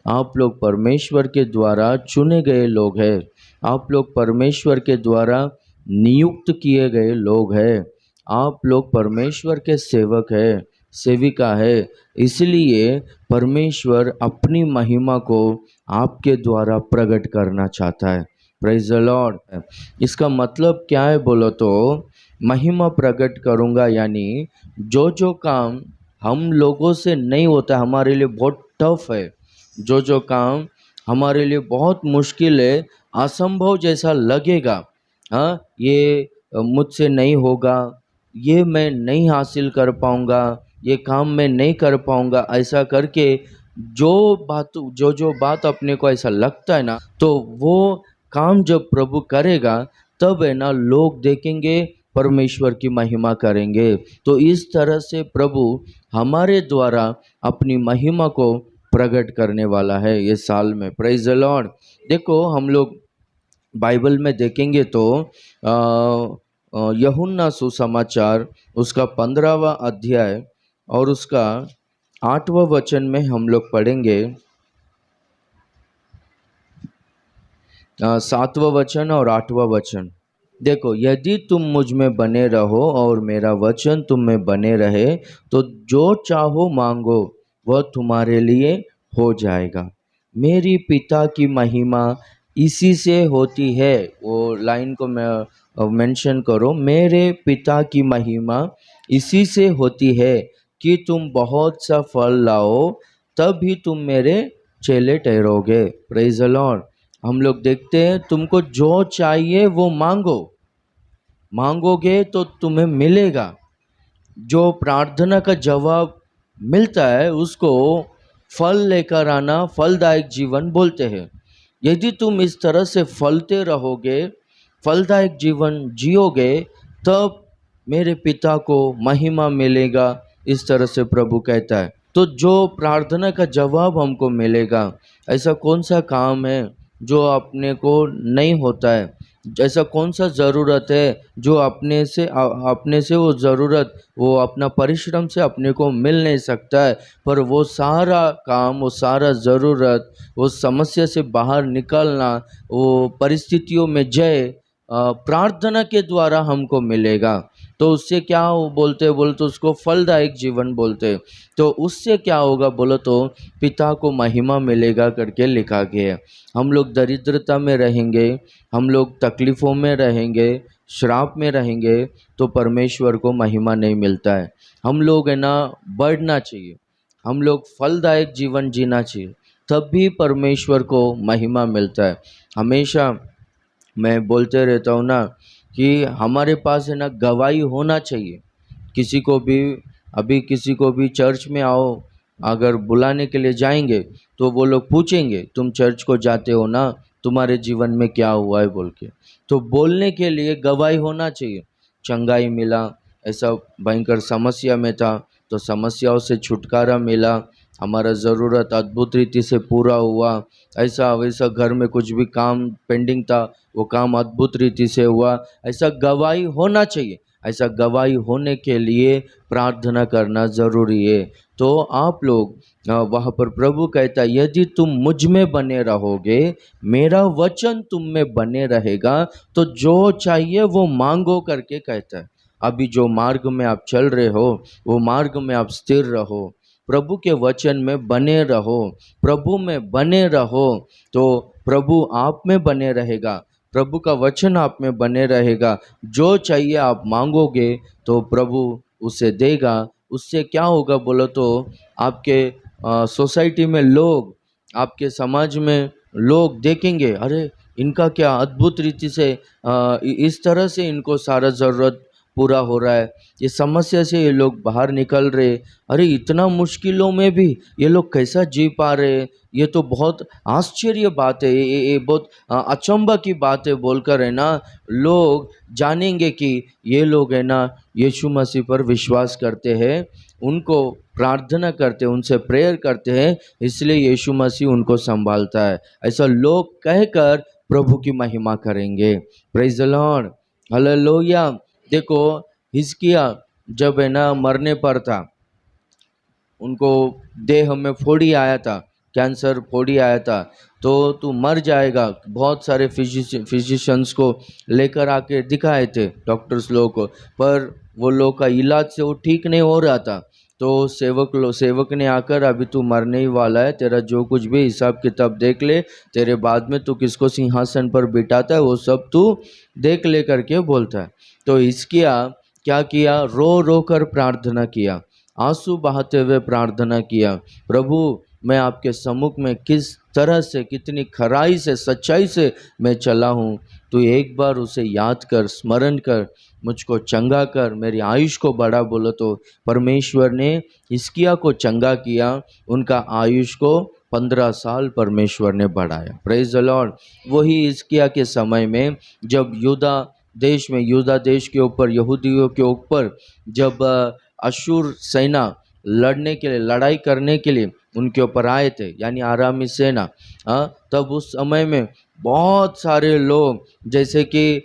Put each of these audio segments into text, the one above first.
आप लोग परमेश्वर के द्वारा चुने गए लोग हैं। आप लोग परमेश्वर के द्वारा नियुक्त किए गए लोग हैं। आप लोग परमेश्वर के सेवक हैं, सेविका है। इसलिए परमेश्वर अपनी महिमा को आपके द्वारा प्रकट करना चाहता है। Praise the Lord. इसका मतलब क्या है बोलो तो, महिमा प्रकट करूँगा यानी जो जो काम हम लोगों से नहीं होता, हमारे लिए बहुत टफ है, जो जो काम हमारे लिए बहुत मुश्किल है, असंभव जैसा लगेगा, हाँ ये मुझसे नहीं होगा, ये मैं नहीं हासिल कर पाऊँगा, ये काम मैं नहीं कर पाऊँगा, ऐसा करके जो बात अपने को ऐसा लगता है ना, तो वो काम जब प्रभु करेगा तब है ना लोग देखेंगे, परमेश्वर की महिमा करेंगे। तो इस तरह से प्रभु हमारे द्वारा अपनी महिमा को प्रकट करने वाला है ये साल में। Praise the Lord. देखो हम लोग बाइबल में देखेंगे तो यूहन्ना सुसमाचार उसका 15वां अध्याय और उसका 8वां वचन में हम लोग पढ़ेंगे, 7वां वचन और 8वां वचन। देखो, यदि तुम मुझ में बने रहो और मेरा वचन तुम में बने रहे तो जो चाहो मांगो वह तुम्हारे लिए हो जाएगा। मेरी पिता की महिमा इसी से होती है। वो लाइन को मैं मेंशन करो, मेरे पिता की महिमा इसी से होती है कि तुम बहुत सा फल लाओ, तब भी तुम मेरे चेले ठहरोगे। Praise the Lord. हम लोग देखते हैं, तुमको जो चाहिए वो मांगो, मांगोगे तो तुम्हें मिलेगा। जो प्रार्थना का जवाब मिलता है उसको फल लेकर आना, फलदायक जीवन बोलते हैं। यदि तुम इस तरह से फलते रहोगे, फलदायक जीवन जियोगे, तब मेरे पिता को महिमा मिलेगा, इस तरह से प्रभु कहता है। तो जो प्रार्थना का जवाब हमको मिलेगा, ऐसा कौन सा काम है जो अपने को नहीं होता है, ऐसा कौन सा ज़रूरत है जो अपने से वो ज़रूरत, वो अपना परिश्रम से अपने को मिल नहीं सकता है, पर वो सारा काम, वो सारा ज़रूरत, वो समस्या से बाहर निकलना, वो परिस्थितियों में जय प्रार्थना के द्वारा हमको मिलेगा। तो उससे क्या हो बोलते उसको फलदायक जीवन बोलते। तो उससे क्या होगा बोलो तो, पिता को महिमा मिलेगा करके लिखा गया है। हम लोग दरिद्रता में रहेंगे, हम लोग तकलीफ़ों में रहेंगे, श्राप में रहेंगे, तो परमेश्वर को महिमा नहीं मिलता है। हम लोग है ना बढ़ना चाहिए, हम लोग फलदायक जीवन जीना चाहिए, तब भी परमेश्वर को महिमा मिलता है। हमेशा मैं बोलते रहता हूँ ना कि हमारे पास है ना गवाही होना चाहिए। किसी को भी, अभी किसी को भी चर्च में आओ, अगर बुलाने के लिए जाएंगे तो वो लोग पूछेंगे, तुम चर्च को जाते हो ना, तुम्हारे जीवन में क्या हुआ है बोल के। तो बोलने के लिए गवाही होना चाहिए। चंगाई मिला, ऐसा भयंकर समस्या में था तो समस्याओं से छुटकारा मिला, हमारा ज़रूरत अद्भुत रीति से पूरा हुआ, ऐसा वैसा घर में कुछ भी काम पेंडिंग था वो काम अद्भुत रीति से हुआ, ऐसा गवाही होना चाहिए। ऐसा गवाही होने के लिए प्रार्थना करना ज़रूरी है। तो आप लोग वहाँ पर प्रभु कहता है, यदि तुम मुझ में बने रहोगे, मेरा वचन तुम में बने रहेगा, तो जो चाहिए वो मांगो करके कहता है। अभी जो मार्ग में आप चल रहे हो, वो मार्ग में आप स्थिर रहो, प्रभु के वचन में बने रहो, प्रभु में बने रहो, तो प्रभु आप में बने रहेगा, प्रभु का वचन आप में बने रहेगा। जो चाहिए आप मांगोगे तो प्रभु उसे देगा। उससे क्या होगा बोलो तो, आपके सोसाइटी में लोग, आपके समाज में लोग देखेंगे, अरे इनका क्या अद्भुत रीति से इस तरह से इनको सारा ज़रूरत पूरा हो रहा है, ये समस्या से ये लोग बाहर निकल रहे, अरे इतना मुश्किलों में भी ये लोग कैसा जी पा रहे, ये तो बहुत आश्चर्य बात है, ये बहुत अचंभा की बात है बोलकर है ना लोग जानेंगे कि ये लोग है ना यीशु मसीह पर विश्वास करते हैं, उनको प्रार्थना करते हैं, उनसे प्रेयर करते हैं, इसलिए यीशु मसीह उनको संभालता है। ऐसा लोग कहकर प्रभु की महिमा करेंगे। Praise the Lord, hallelujah. देखो हिजकिया जब है ना मरने पर था, उनको देह में फोड़ी आया था, कैंसर फोड़ी आया था, तो तू मर जाएगा। बहुत सारे फिजिशियंस को लेकर आके दिखाए थे डॉक्टर्स लोगों को, पर वो लोग का इलाज से वो ठीक नहीं हो रहा था। तो सेवक ने आकर, अभी तू मरने ही वाला है, तेरा जो कुछ भी हिसाब किताब देख ले, तेरे बाद में तू किसको सिंहासन पर बिठाता है वो सब तू देख ले करके बोलता है। तो हिजकिय्याह क्या किया, रो रो कर प्रार्थना किया, आंसू बहाते हुए प्रार्थना किया, प्रभु मैं आपके सम्मुख में किस तरह से, कितनी खराई से, सच्चाई से मैं चला हूँ, तू एक बार उसे याद कर, स्मरण कर, मुझको चंगा कर, मेरी आयुष को बढ़ा। बोलो तो परमेश्वर ने हिजकिय्याह को चंगा किया, उनका आयुष को 15 साल परमेश्वर ने बढ़ाया। Praise the Lord. वही हिजकिय्याह के समय में जब यूदा देश के ऊपर, यहूदियों के ऊपर जब अशूर सेना लड़ने के लिए, लड़ाई करने के लिए उनके ऊपर आए थे, यानी आरामी सेना, तब उस समय में बहुत सारे लोग, जैसे कि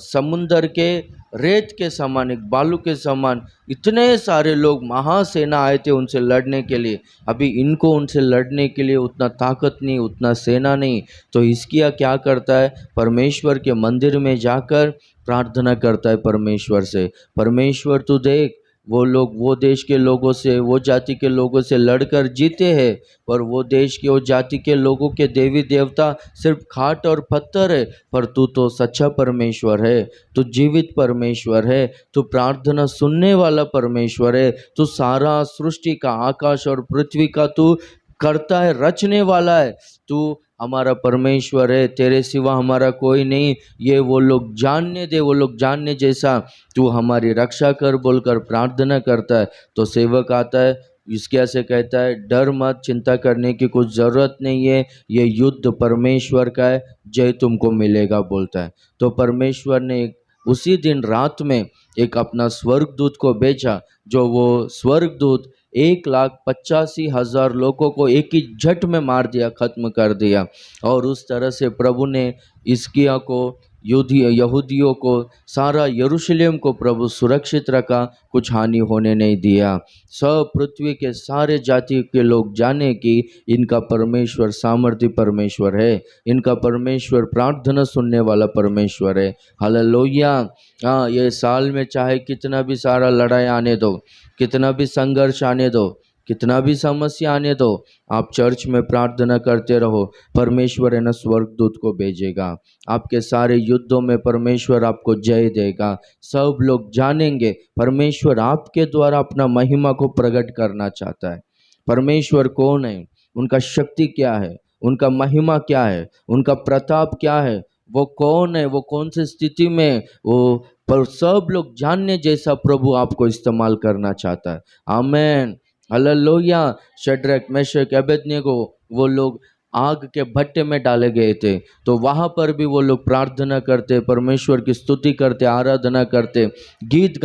समुंदर के रेत के समान, एक बालू के समान, इतने सारे लोग, महासेना आए थे उनसे लड़ने के लिए। अभी इनको उनसे लड़ने के लिए उतना ताकत नहीं, उतना सेना नहीं। तो हिजकिय्याह क्या करता है, परमेश्वर के मंदिर में जाकर प्रार्थना करता है परमेश्वर से, परमेश्वर तू देख, वो लोग वो देश के लोगों से, वो जाति के लोगों से लड़कर जीते हैं, पर वो देश के, वो जाति के लोगों के देवी देवता सिर्फ खाट और पत्थर है, पर तू तो सच्चा परमेश्वर है, तू जीवित परमेश्वर है, तू प्रार्थना सुनने वाला परमेश्वर है, तू सारा सृष्टि का, आकाश और पृथ्वी का तू करता है, रचने वाला है, तू हमारा परमेश्वर है, तेरे सिवा हमारा कोई नहीं, ये वो लोग जानने दे, वो लोग जानने जैसा तू हमारी रक्षा कर बोलकर प्रार्थना करता है। तो सेवक आता है, हिजकिय्याह से कहता है, डर मत, चिंता करने की कुछ ज़रूरत नहीं है, ये युद्ध परमेश्वर का है, जय तुमको मिलेगा बोलता है। तो परमेश्वर ने उसी दिन रात में एक अपना स्वर्गदूत को भेजा, जो वो स्वर्गदूत 1,85,000 लोगों को एक ही झट में मार दिया, खत्म कर दिया। और उस तरह से प्रभु ने हिजकिय्याह को, यहूदियों को, सारा यरूशलेम को प्रभु सुरक्षित रखा, कुछ हानि होने नहीं दिया। सब पृथ्वी के सारे जाति के लोग जाने कि इनका परमेश्वर सामर्थी परमेश्वर है, इनका परमेश्वर प्रार्थना सुनने वाला परमेश्वर है। हालेलुया। हाँ, ये साल में चाहे कितना भी सारा लड़ाई आने दो, कितना भी संघर्ष आने दो, कितना भी समस्या आने दो, आप चर्च में प्रार्थना करते रहो, परमेश्वर है ना स्वर्गदूत को भेजेगा, आपके सारे युद्धों में परमेश्वर आपको जय देगा। सब लोग जानेंगे परमेश्वर आपके द्वारा अपना महिमा को प्रकट करना चाहता है। परमेश्वर कौन है, उनका शक्ति क्या है, उनका महिमा क्या है, उनका प्रताप क्या है, वो कौन है, वो कौन सी स्थिति में वो, पर सब लोग जानने जैसा प्रभु आपको इस्तेमाल करना चाहता है। आमेन, हालेलुया। शड्रक, मेशक, अबेदनेगो, वो लोग आग के भट्टे में डाले गए थे, तो वहाँ पर भी वो लोग प्रार्थना करते, परमेश्वर की स्तुति करते, आराधना करते, गीत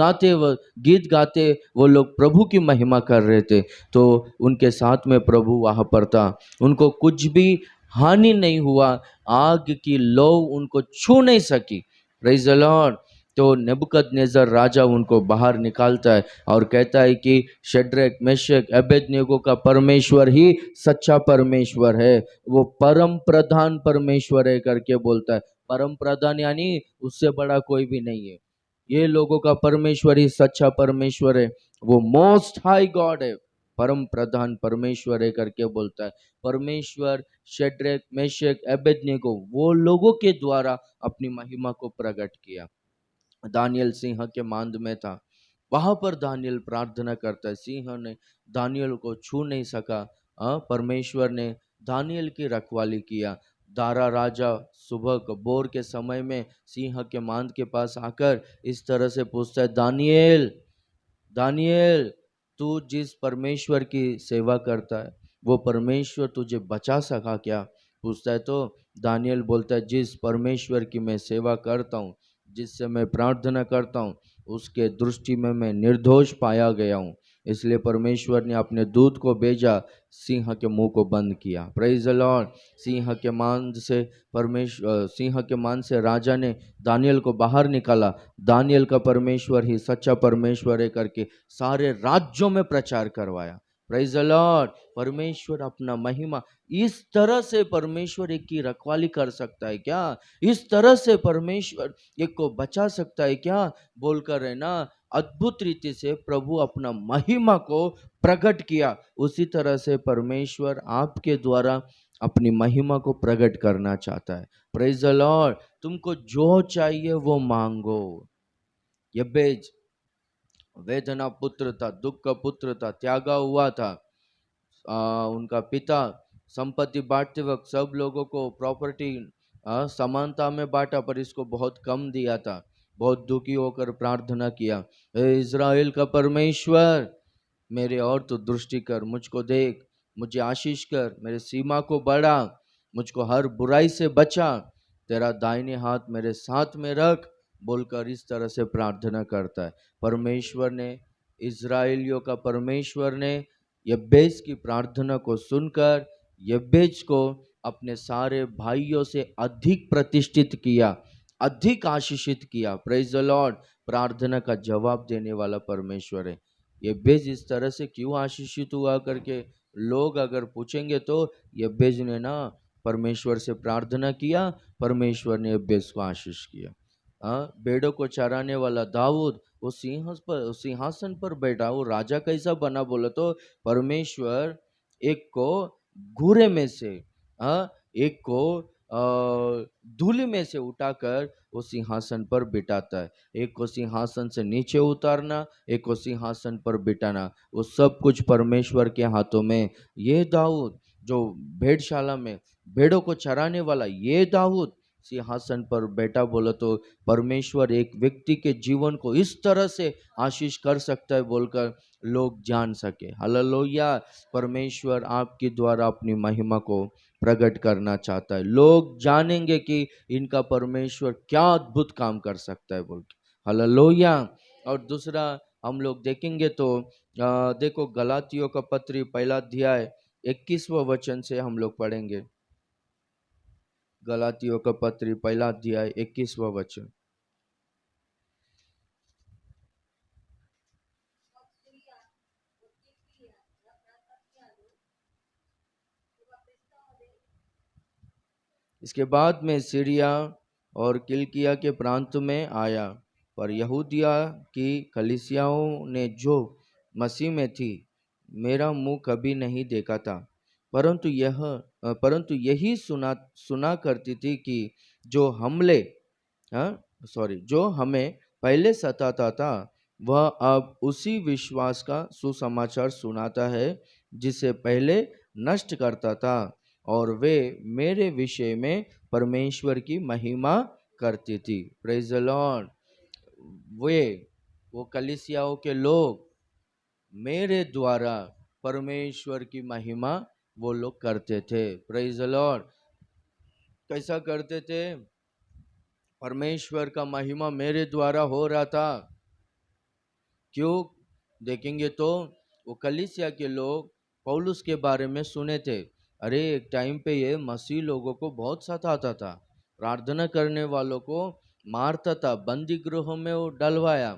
गाते वो लोग प्रभु की महिमा कर रहे थे। तो उनके साथ में प्रभु वहाँ पर था, उनको कुछ भी हानि नहीं हुआ, आग की लौ उनको छू नहीं सकी। Praise the Lord. तो नेबुकदनेस्सर राजा उनको बाहर निकालता है और कहता है कि शड्रक, मेशक, अबेदनेगो का परमेश्वर ही सच्चा परमेश्वर है, वो परम प्रधान परमेश्वर है करके बोलता है। परम प्रधान यानी उससे बड़ा कोई भी नहीं है, ये लोगों का परमेश्वर ही सच्चा परमेश्वर है, वो मोस्ट हाई गॉड है, परम प्रधान परमेश्वर है करके बोलता है। परमेश्वर शड्रक, मेशक, अबेदनेगो वो लोगों के द्वारा अपनी महिमा को प्रकट किया। दानियल सिंह के मांद में था, वहां पर दानियल प्रार्थना करता है, सिंह ने दानियल को छू नहीं सका। परमेश्वर ने दानियल की रखवाली किया। दारा राजा सुबह बोर के समय में सिंह के मांद के पास आकर इस तरह से पूछता है, दानियल, दानियल, तू जिस परमेश्वर की सेवा करता है वो परमेश्वर तुझे बचा सका क्या? पूछता है। तो दानियल बोलता है, जिस परमेश्वर की मैं सेवा करता हूँ, जिससे मैं प्रार्थना करता हूँ, उसके दृष्टि में मैं निर्दोष पाया गया हूँ, इसलिए परमेश्वर ने अपने दूत को भेजा, सिंह के मुंह को बंद किया। Praise the Lord. सिंह के मान से राजा ने दानियल को बाहर निकाला। दानियल का परमेश्वर ही सच्चा परमेश्वर है करके सारे राज्यों में प्रचार करवाया। Praise the Lord. परमेश्वर अपना महिमा इस तरह से परमेश्वर एक की रखवाली कर सकता है क्या? इस तरह से परमेश्वर एक को बचा सकता है क्या? बोलकर है ना, अद्भुत रीति से प्रभु अपना महिमा को प्रकट किया। उसी तरह से परमेश्वर आपके द्वारा अपनी महिमा को प्रकट करना चाहता है। Praise the Lord. तुमको जो चाहिए वो मांगो। यब्बेज वेदना पुत्र था, दुख का पुत्र था, त्यागा हुआ था। उनका पिता संपत्ति बांटते वक्त सब लोगों को प्रॉपर्टी समानता में बांटा, पर इसको बहुत कम दिया था। बहुत दुखी होकर प्रार्थना किया, हे इज़राइल का परमेश्वर, मेरे और तो दृष्टि कर, मुझको देख, मुझे आशीष कर, मेरे सीमा को बढ़ा, मुझको हर बुराई से बचा, तेरा दाहिने हाथ मेरे साथ में रख, बोलकर इस तरह से प्रार्थना करता है। परमेश्वर ने, इज़राइलियों का परमेश्वर ने यब्बेज की प्रार्थना को सुनकर यब्बेज को अपने सारे भाइयों से अधिक प्रतिष्ठित किया, अधिक आशीषित किया। Praise the Lord. प्रार्थना का जवाब देने वाला परमेश्वर है। यब्बेज इस तरह से क्यों आशीषित हुआ करके लोग अगर पूछेंगे तो यब्बेज ने ना परमेश्वर से प्रार्थना किया, परमेश्वर ने यब्बेज को आशीष किया। भेड़ों को चराने वाला दाऊद, वो सिंहासन पर बैठा, वो राजा कैसा बना बोला तो परमेश्वर एक को घूरे में से, एक को धूल में से उठाकर वो सिंहासन पर बिठाता है। एक को सिंहासन से नीचे उतारना, एक को सिंहासन पर बिठाना, वो सब कुछ परमेश्वर के हाथों में। ये दाऊद जो भेड़शाला में भेड़ों को चराने वाला, ये दाऊद सिंहासन पर बैठा बोला तो परमेश्वर एक व्यक्ति के जीवन को इस तरह से आशीष कर सकता है बोलकर लोग जान सके। हालेलुया। परमेश्वर आपके द्वारा अपनी महिमा को प्रकट करना चाहता है। लोग जानेंगे कि इनका परमेश्वर क्या अद्भुत काम कर सकता है बोल के। हालेलुया। और दूसरा हम लोग देखेंगे तो देखो गलातियों का पत्री पहला अध्याय 21वां वचन से हम लोग पढ़ेंगे। गलातियों का पत्री पहला अध्याय 21वां वचन। इसके बाद में सीरिया और किलिकिया के प्रांत में आया, पर यहूदिया की कलीसियाओं ने जो मसीह में थी मेरा मुंह कभी नहीं देखा था, परंतु यही सुना सुना करती थी कि जो जो हमें पहले सताता था वह अब उसी विश्वास का सुसमाचार सुनाता है जिसे पहले नष्ट करता था, और वे मेरे विषय में परमेश्वर की महिमा करती थी। Praise the Lord. वे वो कलीसियाओं के लोग मेरे द्वारा परमेश्वर की महिमा वो लोग करते थे। Praise the Lord. कैसा करते थे? परमेश्वर का महिमा मेरे द्वारा हो रहा था। क्यों? देखेंगे तो वो कलीसिया के लोग पौलुस के बारे में सुने थे। अरे एक टाइम पे ये मसीह लोगों को बहुत सताता था, प्रार्थना करने वालों को मारता था, बंदी गृहों में वो डलवाया,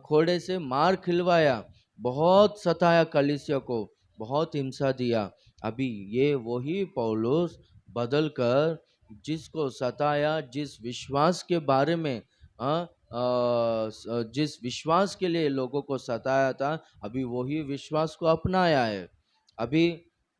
खोड़े से मार खिलवाया, बहुत सताया कलीसिया को, बहुत हिंसा दिया। अभी ये वही पौलुस बदल कर जिसको सताया, जिस विश्वास के बारे में जिस विश्वास के लिए लोगों को सताया था, अभी वही विश्वास को अपनाया है। अभी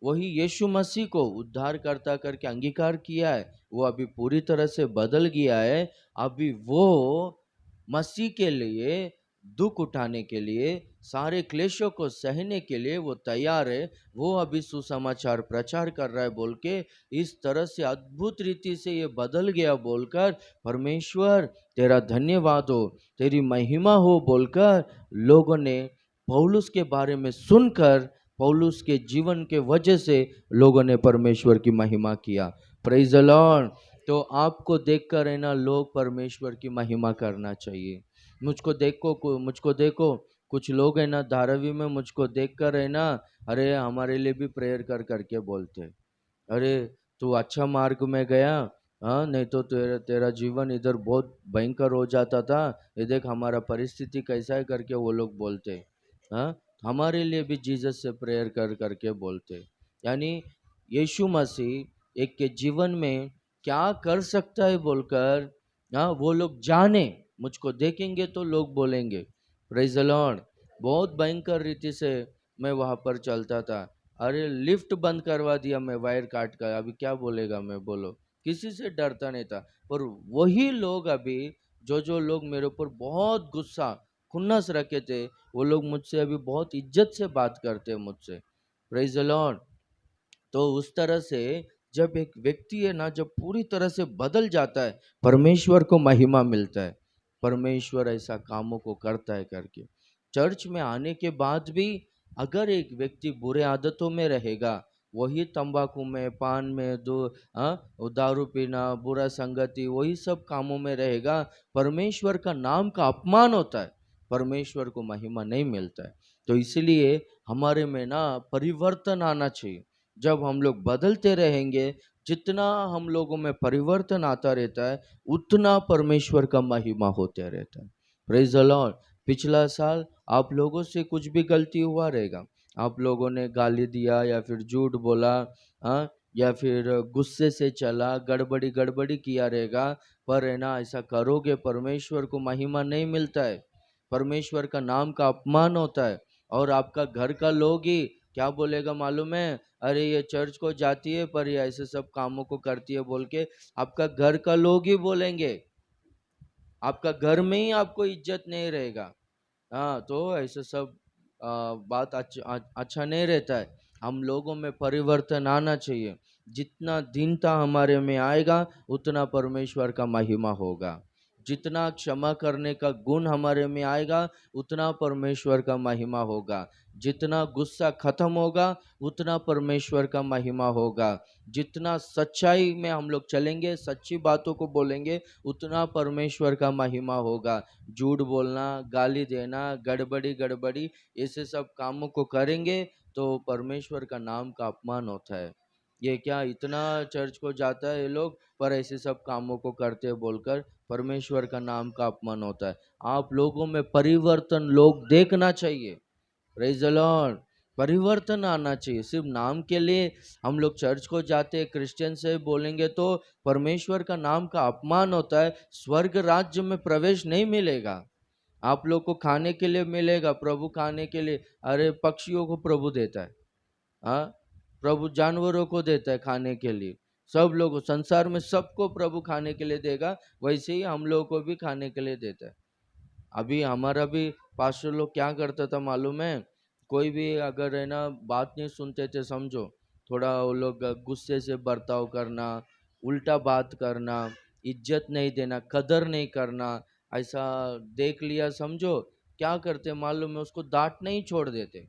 वही यीशु मसीह को उद्धारकर्ता करके अंगीकार किया है। वो अभी पूरी तरह से बदल गया है। अभी वो मसीह के लिए दुख उठाने के लिए, सारे क्लेशों को सहने के लिए वो तैयार है। वो अभी सुसमाचार प्रचार कर रहा है बोल के, इस तरह से अद्भुत रीति से ये बदल गया बोलकर परमेश्वर तेरा धन्यवाद हो, तेरी महिमा हो बोलकर लोगों ने पौलुस के बारे में सुनकर, पौलुस के जीवन के वजह से लोगों ने परमेश्वर की महिमा किया। Praise the Lord. तो आपको देखकर है ना लोग परमेश्वर की महिमा करना चाहिए। मुझको देखो कुछ लोग है ना धारावी में मुझको देखकर है ना, अरे हमारे लिए भी प्रेयर कर करके बोलते, अरे तू अच्छा मार्ग में गया, हाँ नहीं तो तेरा तेरा जीवन इधर बहुत भयंकर हो जाता था, ये देख हमारा परिस्थिति कैसा है करके वो लोग बोलते। हाँ हमारे लिए भी जीसस से प्रेयर कर करके बोलते। यानी यीशु मसीह एक के जीवन में क्या कर सकता है बोलकर, हाँ, वो लोग जाने। मुझको देखेंगे तो लोग बोलेंगे प्रेज द लॉर्ड। बहुत भयंकर रीति से मैं वहाँ पर चलता था। अरे लिफ्ट बंद करवा दिया मैं वायर काट कर, अभी क्या बोलेगा मैं, बोलो। किसी से डरता नहीं था। पर वही लोग अभी, जो लोग मेरे ऊपर बहुत गुस्सा खुन्नस रखे थे, वो लोग मुझसे अभी बहुत इज्जत से बात करते हैं मुझसे। Praise the Lord. तो उस तरह से जब एक व्यक्ति है ना, जब पूरी तरह से बदल जाता है, परमेश्वर को महिमा मिलता है। परमेश्वर ऐसा कामों को करता है करके। चर्च में आने के बाद भी अगर एक व्यक्ति बुरे आदतों में रहेगा, वही तंबाकू में, पान में, वो दारू पीना, बुरा संगति, वही सब कामों में रहेगा, परमेश्वर का नाम का अपमान होता है, परमेश्वर को महिमा नहीं मिलता है। तो इसलिए हमारे में ना परिवर्तन आना चाहिए। जब हम लोग बदलते रहेंगे, जितना हम लोगों में परिवर्तन आता रहता है, उतना परमेश्वर का महिमा होते रहता है। Praise the Lord. पिछला साल आप लोगों से कुछ भी गलती हुआ रहेगा, आप लोगों ने गाली दिया या फिर झूठ बोला, हाँ, या फिर गुस्से से चला, गड़बड़ी गड़बड़ी किया रहेगा, पर है ना ऐसा करोगे परमेश्वर को महिमा नहीं मिलता है, परमेश्वर का नाम का अपमान होता है। और आपका घर का लोग ही क्या बोलेगा मालूम है, अरे ये चर्च को जाती है पर ये ऐसे सब कामों को करती है बोल के आपका घर का लोग ही बोलेंगे। आपका घर में ही आपको इज्जत नहीं रहेगा। हाँ, तो ऐसे सब बात अच्छा नहीं रहता है। हम लोगों में परिवर्तन आना चाहिए। जितना दीनता हमारे में आएगा, उतना परमेश्वर का महिमा होगा। जितना क्षमा करने का गुण हमारे में आएगा, उतना परमेश्वर का महिमा होगा। जितना गुस्सा खत्म होगा, उतना परमेश्वर का महिमा होगा। जितना सच्चाई में हम लोग चलेंगे, सच्ची बातों को बोलेंगे, उतना परमेश्वर का महिमा होगा। झूठ बोलना, गाली देना, गड़बड़ी गड़बड़ी, ऐसे सब कामों को करेंगे तो परमेश्वर का नाम का अपमान होता है। ये क्या इतना चर्च को जाता है ये लोग, पर ऐसे सब कामों को करते बोलकर परमेश्वर का नाम का अपमान होता है। आप लोगों में परिवर्तन लोग देखना चाहिए। Praise the Lord. परिवर्तन आना चाहिए। सिर्फ नाम के लिए हम लोग चर्च को जाते, क्रिश्चियन से बोलेंगे तो परमेश्वर का नाम का अपमान होता है। स्वर्ग राज्य में प्रवेश नहीं मिलेगा। आप लोग को खाने के लिए मिलेगा, प्रभु खाने के लिए, अरे पक्षियों को प्रभु देता है, हाँ, प्रभु जानवरों को देता है खाने के लिए। सब लोगों, संसार में सबको प्रभु खाने के लिए देगा, वैसे ही हम लोगों को भी खाने के लिए देता है। अभी हमारा भी पास्टर लोग क्या करता था मालूम है, कोई भी अगर है ना बात नहीं सुनते थे, समझो थोड़ा वो लोग गुस्से से बर्ताव करना, उल्टा बात करना, इज्जत नहीं देना, कदर नहीं करना, ऐसा देख लिया समझो, क्या करते मालूम है, उसको डांट नहीं छोड़ देते,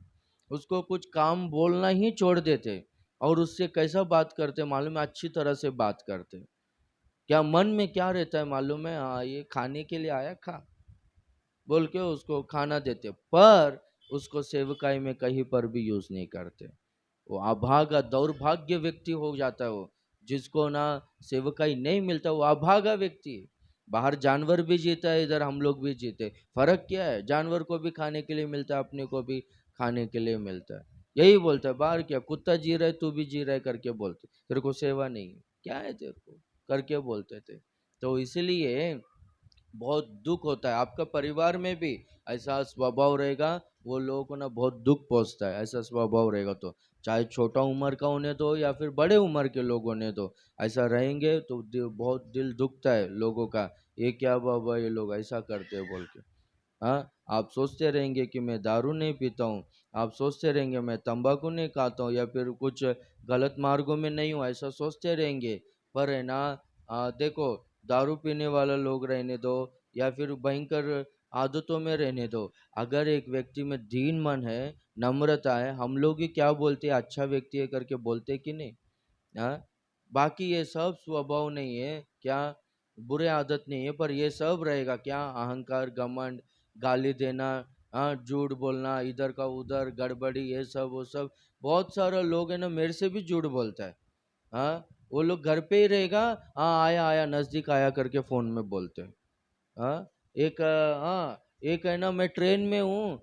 उसको कुछ काम बोलना ही छोड़ देते। और उससे कैसा बात करते मालूम है, अच्छी तरह से बात करते। क्या मन में क्या रहता है मालूम है, हाँ ये खाने के लिए आया, खा बोल के उसको खाना देते, पर उसको सेवकाई में कहीं पर भी यूज नहीं करते। वो अभागा दौर्भाग्य व्यक्ति हो जाता है वो, जिसको ना सेवकाई नहीं मिलता, वो अभागा व्यक्ति है। बाहर जानवर भी जीता है, इधर हम लोग भी जीते, फर्क क्या है, जानवर को भी खाने के लिए मिलता है, अपने को भी खाने के लिए मिलता है। यही बोलता है बाहर, क्या कुत्ता जी रहा है तू भी जी रहा है करके बोलते, तेरे को सेवा नहीं है, क्या है तेरे को करके बोलते थे। तो इसलिए बहुत दुख होता है। आपका परिवार में भी ऐसा स्वभाव रहेगा, वो लोगों को ना बहुत दुख पहुंचता है, ऐसा स्वभाव रहेगा तो, चाहे छोटा उम्र का होने दो या फिर बड़े उम्र के लोग होने दो, ऐसा रहेंगे तो बहुत दिल दुखता है लोगों का। ये क्या बाबा ये लोग ऐसा करते हैं बोल के। हाँ, आप सोचते रहेंगे कि मैं दारू नहीं पीता हूँ, आप सोचते रहेंगे मैं तंबाकू नहीं खाता हूँ या फिर कुछ गलत मार्गों में नहीं हूँ, ऐसा सोचते रहेंगे। पर है ना, देखो, दारू पीने वाला लोग रहने दो या फिर भयंकर आदतों में रहने दो, अगर एक व्यक्ति में दीन मन है, नम्रता है, हम लोग ही क्या बोलते हैं, अच्छा व्यक्ति है करके बोलते कि नहीं। हाँ, बाकी ये सब स्वभाव नहीं है क्या, बुरे आदत नहीं है, पर ये सब रहेगा क्या, अहंकार, घमंड, गाली देना, हाँ, झूठ बोलना, इधर का उधर गड़बड़ी, ये सब वो सब। बहुत सारा लोग है ना मेरे से भी झूठ बोलता है। हाँ, वो लोग घर पे ही रहेगा, हाँ आया आया नजदीक आया करके फोन में बोलते हैं। हाँ, एक हाँ, एक है ना मैं ट्रेन में हूँ,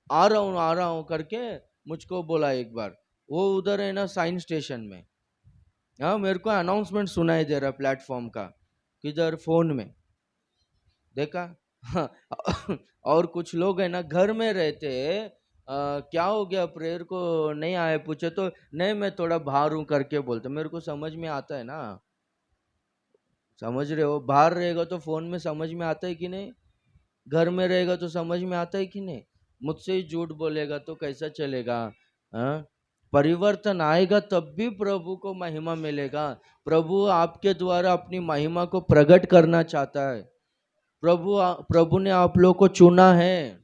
आ रहा हूँ करके मुझको बोला एक बार। वो उधर है ना साइंस स्टेशन में। हाँ, मेरे को अनाउंसमेंट सुनाई दे रहा प्लेटफॉर्म का, किधर, फोन में देखा। हाँ, और कुछ लोग है ना घर में रहते हैं, क्या हो गया प्रेयर को नहीं आए, पूछे तो नहीं मैं थोड़ा बाहर हूँ करके बोलते। मेरे को समझ में आता है ना, समझ रहे हो, बाहर रहेगा तो फोन में समझ में आता है कि नहीं, घर में रहेगा तो समझ में आता है कि नहीं। मुझसे ही झूठ बोलेगा तो कैसा चलेगा। हाँ, परिवर्तन आएगा तब भी प्रभु को महिमा मिलेगा। प्रभु आपके द्वारा अपनी महिमा को प्रकट करना चाहता है। प्रभु ने आप लोग को चुना है।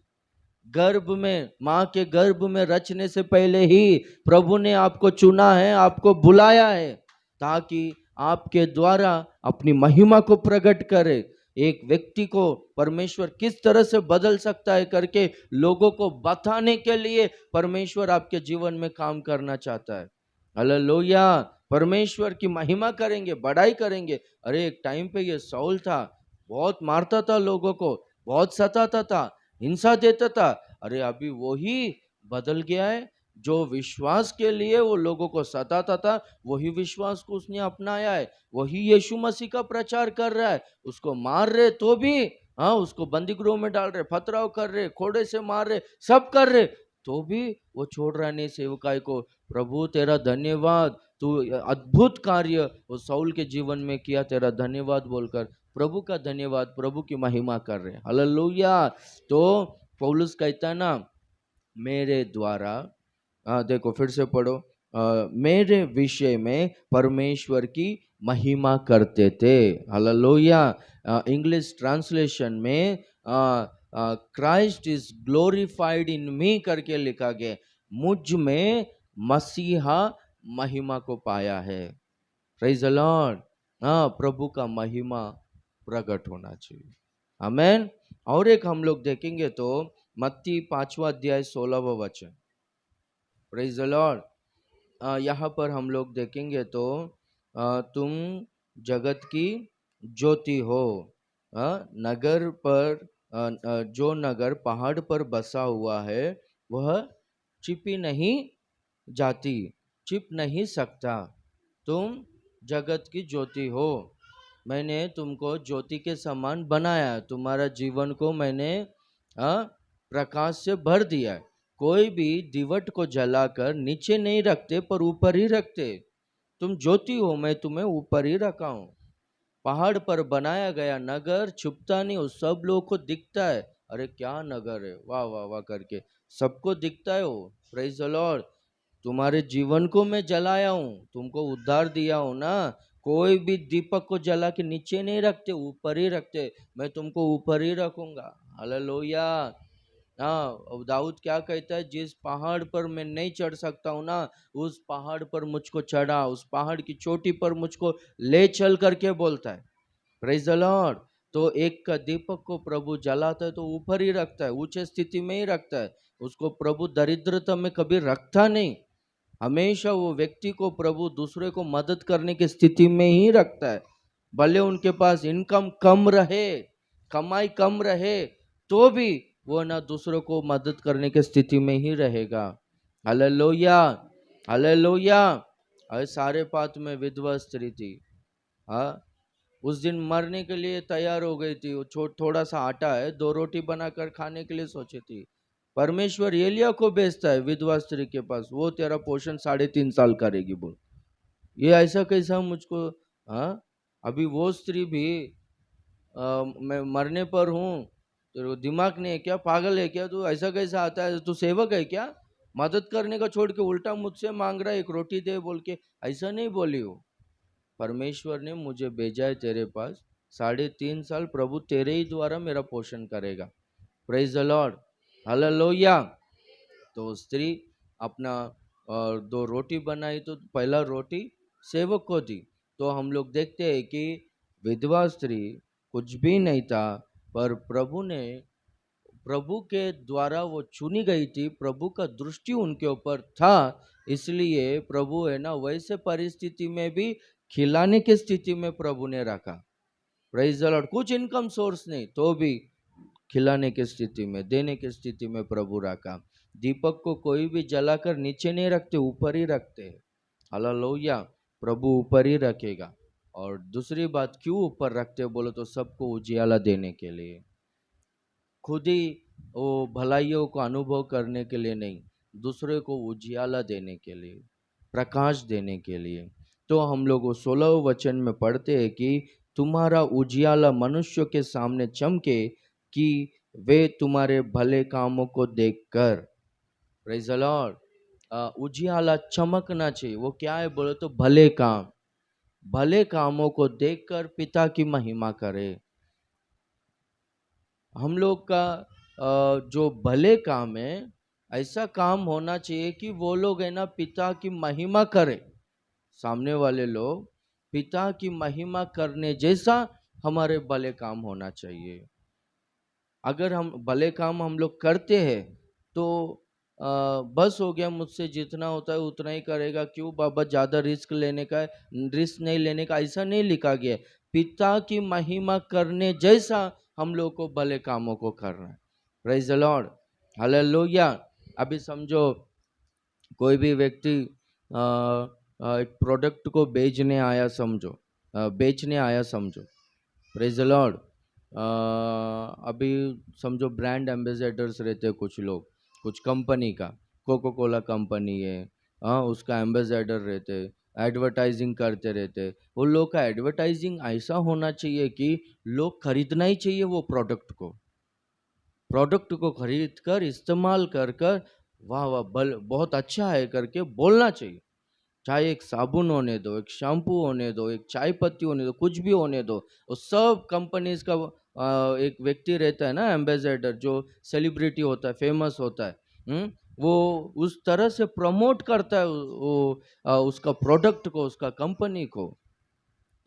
गर्भ में, माँ के गर्भ में रचने से पहले ही प्रभु ने आपको चुना है, आपको बुलाया है, ताकि आपके द्वारा अपनी महिमा को प्रकट करे। एक व्यक्ति को परमेश्वर किस तरह से बदल सकता है करके लोगों को बताने के लिए परमेश्वर आपके जीवन में काम करना चाहता है। हालेलुया। परमेश्वर की महिमा करेंगे, बड़ाई करेंगे। अरे एक टाइम पे ये साउल था, बहुत मारता था लोगों को, बहुत सताता था, हिंसा देता था। अरे अभी वही बदल गया है। जो विश्वास के लिए वो लोगों को सताता था, वही विश्वास को उसने अपनाया है। वही यीशु मसीह का प्रचार कर रहा है। उसको मार रहे तो भी, हाँ, उसको बंदी गृह में डाल रहे, पथराव कर रहे, खोड़े से मार रहे, सब कर रहे, तो भी वो छोड़ रहा नहीं सेवकाई को। प्रभु तेरा धन्यवाद, तू अद्भुत कार्य वो साउल के जीवन में किया, तेरा धन्यवाद बोलकर प्रभु का धन्यवाद, प्रभु की महिमा कर रहे। हालेलुया। तो पौलुस कहता है ना, मेरे द्वारा, देखो फिर से पढ़ो, मेरे विषय में परमेश्वर की महिमा करते थे। हालेलुया। इंग्लिश ट्रांसलेशन में क्राइस्ट इज ग्लोरिफाइड इन मी करके लिखा गया, मुझ में मसीहा महिमा को पाया है। Praise the Lord. हाँ, प्रभु का महिमा प्रकट होना चाहिए। आमेन। और एक हम लोग देखेंगे तो मत्ती 5वां अध्याय 16वां वचन। Praise the Lord. यहाँ पर हम लोग देखेंगे तो तुम जगत की ज्योति हो। नगर पर, जो नगर पहाड़ पर बसा हुआ है वह छिपी नहीं जाती, छिप नहीं सकता। तुम जगत की ज्योति हो। मैंने तुमको ज्योति के समान बनाया, तुम्हारा जीवन को मैंने प्रकाश से भर दिया है। कोई भी दीवट को जलाकर नीचे नहीं रखते पर ऊपर ही रखते। तुम ज्योति हो, मैं तुम्हें ऊपर ही रखा हूं। पहाड़ पर बनाया गया नगर छुपता नहीं, उस सब लोगों को दिखता है। अरे क्या नगर है, वाह वाह वाह करके सबको दिखता है वो। Praise the Lord. तुम्हारे जीवन को मैं जलाया हूं, तुमको उद्धार दिया हूं ना। कोई भी दीपक को जला के नीचे नहीं रखते, ऊपर ही रखते। मैं तुमको ऊपर ही रखूंगा। हालेलुया। हाँ, अब दाऊद क्या कहता है, जिस पहाड़ पर मैं नहीं चढ़ सकता हूँ ना, उस पहाड़ पर मुझको चढ़ा, उस पहाड़ की चोटी पर मुझको ले चल करके बोलता है। Praise the Lord. तो एक का दीपक को प्रभु जलाता है तो ऊपर ही रखता है, ऊंचे स्थिति में ही रखता है। उसको प्रभु दरिद्रता में कभी रखता नहीं। हमेशा वो व्यक्ति को प्रभु दूसरे को मदद करने की स्थिति में ही रखता है। भले उनके पास इनकम कम रहे, कमाई कम रहे, तो भी वो ना दूसरों को मदद करने की स्थिति में ही रहेगा। हालेलुया। हालेलुया। अरे सारे पात में विधवा स्त्री थी। हाँ, उस दिन मरने के लिए तैयार हो गई थी। वो थोड़ा सा आटा है, 2 रोटी बनाकर खाने के लिए सोची थी। परमेश्वर एलिया को भेजता है विधवा स्त्री के पास, वो तेरा पोषण 3.5 साल करेगी बोल। ये ऐसा कैसा मुझको। हाँ, अभी वो स्त्री भी, मैं मरने पर हूँ, तेरे दिमाग नहीं है क्या, पागल है क्या तू, ऐसा कैसा आता है, तू सेवक है क्या, मदद करने का छोड़ के उल्टा मुझसे मांग रहा है 1 रोटी दे बोल के। ऐसा नहीं बोली हो। परमेश्वर ने मुझे भेजा है तेरे पास, 3.5 साल प्रभु तेरे ही द्वारा मेरा पोषण करेगा। Praise the Lord. हालेलुया। तो स्त्री अपना 2 रोटी बनाई, तो पहला रोटी सेवक को दी। तो हम लोग देखते हैं कि विधवा स्त्री कुछ भी नहीं था, पर प्रभु के द्वारा वो चुनी गई थी, प्रभु का दृष्टि उनके ऊपर था। इसलिए प्रभु है ना, वैसे परिस्थिति में भी खिलाने की स्थिति में प्रभु ने रखा। Praise the Lord. कुछ इनकम सोर्स नहीं तो भी खिलाने की स्थिति में, देने की स्थिति में प्रभु रखा। दीपक को कोई भी जलाकर नीचे नहीं रखते, ऊपर ही रखते हैं। हालेलुया, प्रभु ऊपर ही रखेगा। और दूसरी बात, क्यों ऊपर रखते हो बोलो तो सबको उजियाला देने के लिए, खुद ही वो भलाइयों को अनुभव करने के लिए नहीं, दूसरे को उजियाला देने के लिए, प्रकाश देने के लिए। तो हम लोग वो 16 वचन में पढ़ते हैं कि तुम्हारा उजियाला मनुष्यों के सामने चमके कि वे तुम्हारे भले कामों को देखकर, प्रेज़ द लॉर्ड, उजियाला चमकना चाहिए। वो क्या है बोले तो भले काम, भले कामों को देखकर पिता की महिमा करे। हम लोग का जो भले काम है, ऐसा काम होना चाहिए कि वो लोग है ना पिता की महिमा करे, सामने वाले लोग पिता की महिमा करने जैसा हमारे भले काम होना चाहिए। अगर हम भले काम हम लोग करते हैं तो बस हो गया, मुझसे जितना होता है उतना ही करेगा, क्यों बाबा ज़्यादा रिस्क लेने का है, रिस्क नहीं लेने का, ऐसा नहीं लिखा गया है। पिता की महिमा करने जैसा हम लोग को भले कामों को करना है। Praise the Lord, hallelujah. अभी समझो कोई भी व्यक्ति एक प्रोडक्ट को बेचने आया समझो, बेचने आया समझो, प्रेज द लॉर्ड। अभी समझो ब्रांड एम्बेसडर्स रहते हैं कुछ लोग, कुछ कंपनी का, कोको कोला कंपनी है, हाँ उसका एम्बेसडर रहते, एडवर्टाइजिंग करते रहते। वो लोग का एडवर्टाइजिंग ऐसा होना चाहिए कि लोग खरीदना ही चाहिए वो प्रोडक्ट को खरीद कर इस्तेमाल कर कर वाह वाह बहुत अच्छा है करके बोलना चाहिए। चाहे एक साबुन होने दो, एक शैम्पू होने दो, एक चाय पत्ती होने दो, कुछ भी होने दो, वो सब कंपनीज का एक व्यक्ति रहता है ना एम्बेसडर, जो सेलिब्रिटी होता है, फेमस होता है, वो उस तरह से प्रमोट करता है वो उसका प्रोडक्ट को, उसका कंपनी को।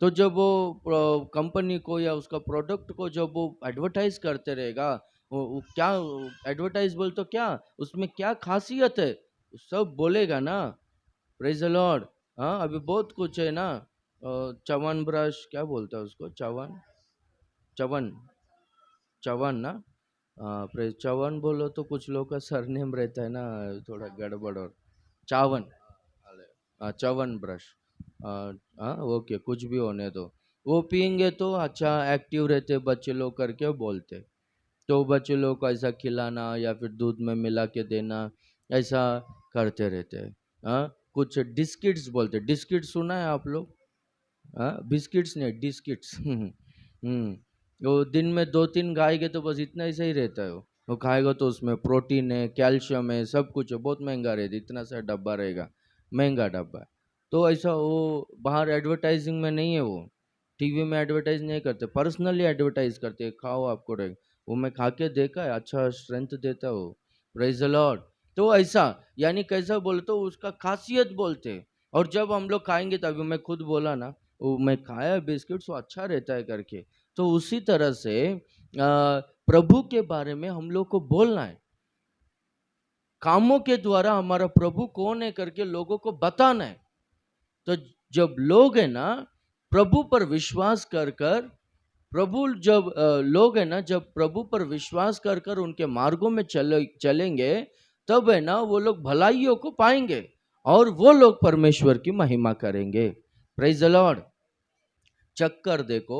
तो जब वो कंपनी को या उसका प्रोडक्ट को जब वो एडवर्टाइज करते रहेगा, वो क्या एडवर्टाइज बोल तो क्या उसमें क्या खासियत है, सब बोलेगा ना। Praise the Lord. हाँ अभी बहुत कुछ है ना, चवन ब्रश क्या बोलता है उसको, चवन, चवन, चवन ना, प्रेज चवन बोलो तो कुछ लोग का सरनेम रहता है ना थोड़ा गड़बड़, और चावन, चवन ब्रश, हाँ ओके कुछ भी होने दो, वो पियेंगे तो अच्छा एक्टिव रहते बच्चे लोग करके बोलते। तो बच्चे लोग को ऐसा खिलाना या फिर दूध में मिला के देना, ऐसा करते रहते हैं। हाँ कुछ डिस्किट्स बोलते, डिस्किट सुना है आप लोग? हाँ बिस्किट्स नहीं, डिस्किट्स। वो दिन में 2-3 खाएंगे तो बस इतना ही सही रहता है। वो खाएगा तो उसमें प्रोटीन है, कैल्शियम है, सब कुछ है, बहुत महंगा रहता है, इतना सा डब्बा रहेगा, महंगा डब्बा है। तो ऐसा वो बाहर एडवर्टाइजिंग में नहीं है, वो टीवी में एडवर्टाइज नहीं करते, पर्सनली एडवर्टाइज करते हैं, खाओ आपको रहेगा। वो मैं खा के देखा है, अच्छा स्ट्रेंथ देता है वो। Praise the Lord. तो ऐसा यानी कैसा बोलते हो, उसका खासियत बोलते हैं। और जब हम लोग खाएंगे तभी, मैं खुद बोला ना, वो मैं खाया बिस्किट तो अच्छा रहता है करके। तो उसी तरह से प्रभु के बारे में हम लोग को बोलना है, कामों के द्वारा हमारा प्रभु कौन है करके लोगों को बताना है। तो जब लोग है ना प्रभु पर विश्वास कर कर, प्रभु जब लोग है ना जब प्रभु पर विश्वास कर कर उनके मार्गों में चलेंगे, तब है ना वो लोग भलाइयों को पाएंगे और वो लोग परमेश्वर की महिमा करेंगे। Praise the Lord. चक्कर देखो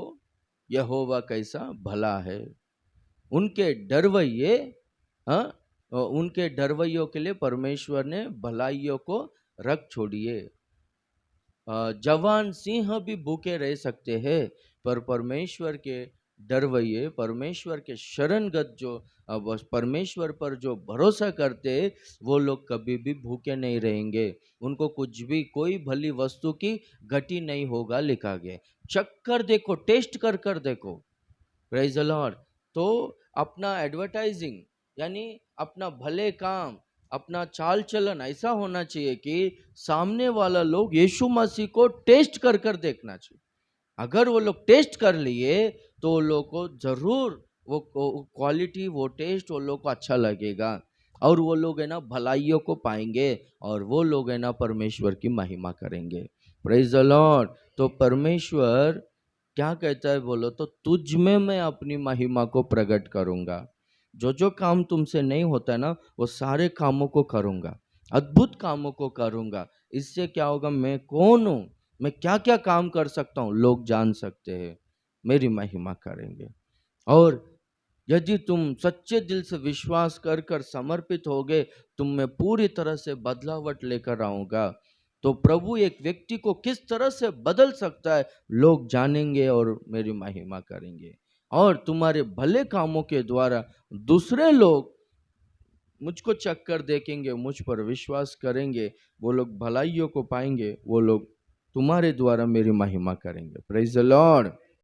यहोवा कैसा भला है, उनके डरवैये, हाँ उनके डरवैयों के लिए परमेश्वर ने भलाइयों को रख छोड़िए। जवान सिंह भी भूखे रह सकते हैं, पर परमेश्वर के डरवैये, परमेश्वर के शरणगत जो परमेश्वर पर जो भरोसा करते हैं, वो लोग कभी भी भूखे नहीं रहेंगे, उनको कुछ भी कोई भली वस्तु की घटी नहीं होगा, लिखा गया। चक्कर देखो, टेस्ट कर कर देखो। Praise the Lord. तो अपना एडवर्टाइजिंग यानी अपना भले काम, अपना चाल चलन ऐसा होना चाहिए कि सामने वाला लोग यीशु मसीह को टेस्ट कर कर देखना चाहिए। अगर वो लोग टेस्ट कर लिए तो वो लोग को जरूर वो क्वालिटी, वो टेस्ट वो लोग को अच्छा लगेगा, और वो लोग है ना भलाइयों को पाएंगे, और वो लोग है ना परमेश्वर की महिमा करेंगे। Praise the Lord. तो परमेश्वर क्या कहता है बोलो तो, तुझ में मैं अपनी महिमा को प्रकट करूंगा। जो जो काम तुमसे नहीं होता है ना, वो सारे कामों को करूँगा, अद्भुत कामों को करूँगा। इससे क्या होगा, मैं कौन हूँ, मैं क्या क्या काम कर सकता हूँ, लोग जान सकते हैं, मेरी महिमा करेंगे। और यदि तुम सच्चे दिल से विश्वास कर कर समर्पित हो गए, तुम में पूरी तरह से बदलावट लेकर आऊँगा, तो प्रभु एक व्यक्ति को किस तरह से बदल सकता है, लोग जानेंगे और मेरी महिमा करेंगे। और तुम्हारे भले कामों के द्वारा दूसरे लोग मुझको चक्कर देखेंगे, मुझ पर विश्वास करेंगे, वो लोग भलाइयों को पाएंगे, वो लोग तुम्हारे द्वारा मेरी महिमा करेंगे। Praise the Lord.